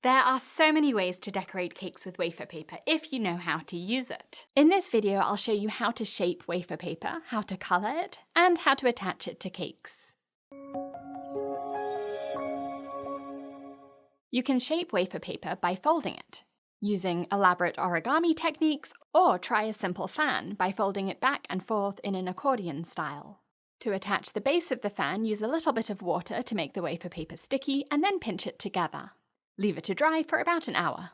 There are so many ways to decorate cakes with wafer paper if you know how to use it. In this video, I'll show you how to shape wafer paper, how to colour it, and how to attach it to cakes. You can shape wafer paper by folding it, using elaborate origami techniques, or try a simple fan by folding it back and forth in an accordion style. To attach the base of the fan, use a little bit of water to make the wafer paper sticky and then pinch it together. Leave it to dry for about an hour.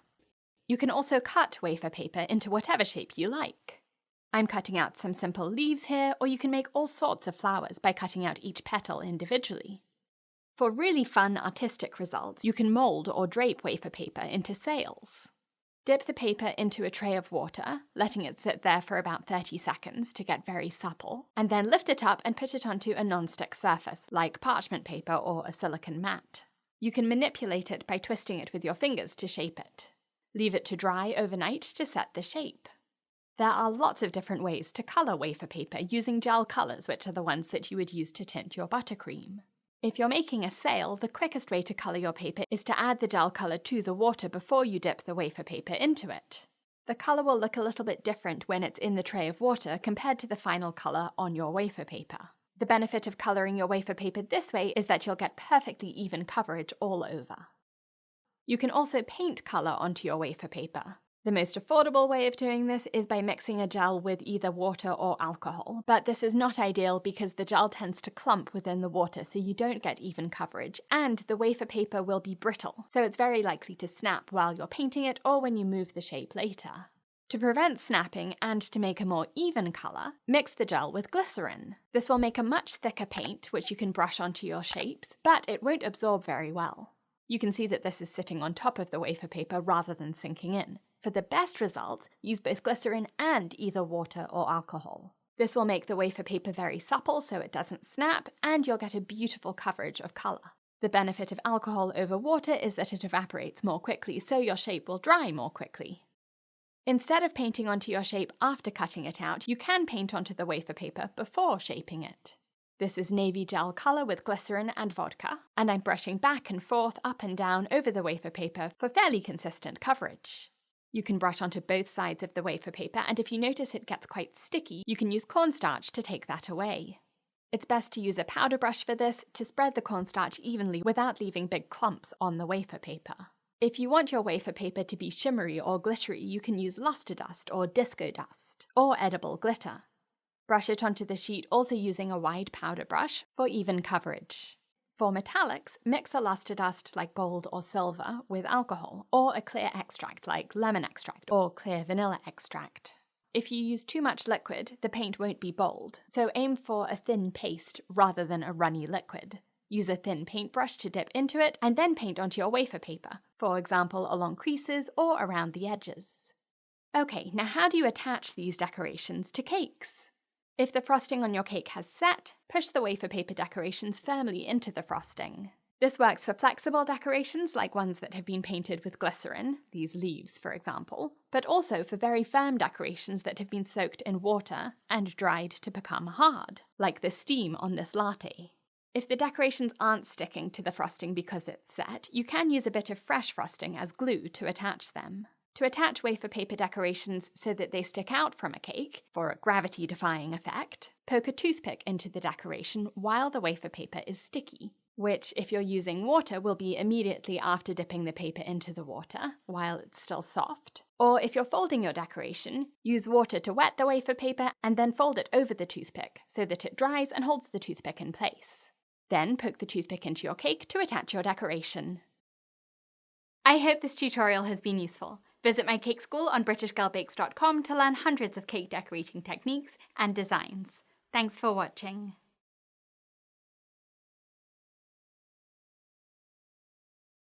You can also cut wafer paper into whatever shape you like. I'm cutting out some simple leaves here, or you can make all sorts of flowers by cutting out each petal individually. For really fun artistic results, you can mold or drape wafer paper into sails. Dip the paper into a tray of water, letting it sit there for about 30 seconds to get very supple, and then lift it up and put it onto a non-stick surface, like parchment paper or a silicone mat. You can manipulate it by twisting it with your fingers to shape it. Leave it to dry overnight to set the shape. There are lots of different ways to colour wafer paper using gel colours, which are the ones that you would use to tint your buttercream. If you're making a sail, the quickest way to colour your paper is to add the gel colour to the water before you dip the wafer paper into it. The colour will look a little bit different when it's in the tray of water compared to the final colour on your wafer paper. The benefit of colouring your wafer paper this way is that you'll get perfectly even coverage all over. You can also paint colour onto your wafer paper. The most affordable way of doing this is by mixing a gel with either water or alcohol, but this is not ideal because the gel tends to clump within the water, so you don't get even coverage, and the wafer paper will be brittle, so it's very likely to snap while you're painting it or when you move the shape later. To prevent snapping and to make a more even colour, mix the gel with glycerin. This will make a much thicker paint, which you can brush onto your shapes, but it won't absorb very well. You can see that this is sitting on top of the wafer paper rather than sinking in. For the best results, use both glycerin and either water or alcohol. This will make the wafer paper very supple so it doesn't snap, and you'll get a beautiful coverage of colour. The benefit of alcohol over water is that it evaporates more quickly, so your shape will dry more quickly. Instead of painting onto your shape after cutting it out, you can paint onto the wafer paper before shaping it. This is navy gel colour with glycerin and vodka, and I'm brushing back and forth, up and down over the wafer paper for fairly consistent coverage. You can brush onto both sides of the wafer paper, and if you notice it gets quite sticky, you can use cornstarch to take that away. It's best to use a powder brush for this to spread the cornstarch evenly without leaving big clumps on the wafer paper. If you want your wafer paper to be shimmery or glittery, you can use luster dust or disco dust, or edible glitter. Brush it onto the sheet also using a wide powder brush for even coverage. For metallics, mix a luster dust like gold or silver with alcohol, or a clear extract like lemon extract or clear vanilla extract. If you use too much liquid, the paint won't be bold, so aim for a thin paste rather than a runny liquid. Use a thin paintbrush to dip into it and then paint onto your wafer paper, for example along creases or around the edges. Okay, now how do you attach these decorations to cakes? If the frosting on your cake has set, push the wafer paper decorations firmly into the frosting. This works for flexible decorations like ones that have been painted with glycerin, these leaves for example, but also for very firm decorations that have been soaked in water and dried to become hard, like the steam on this latte. If the decorations aren't sticking to the frosting because it's set, you can use a bit of fresh frosting as glue to attach them. To attach wafer paper decorations so that they stick out from a cake, for a gravity-defying effect, poke a toothpick into the decoration while the wafer paper is sticky, which, if you're using water, will be immediately after dipping the paper into the water, while it's still soft. Or if you're folding your decoration, use water to wet the wafer paper and then fold it over the toothpick so that it dries and holds the toothpick in place. Then poke the toothpick into your cake to attach your decoration. I hope this tutorial has been useful. Visit my cake school on britishgirlbakes.com to learn hundreds of cake decorating techniques and designs. Thanks for watching.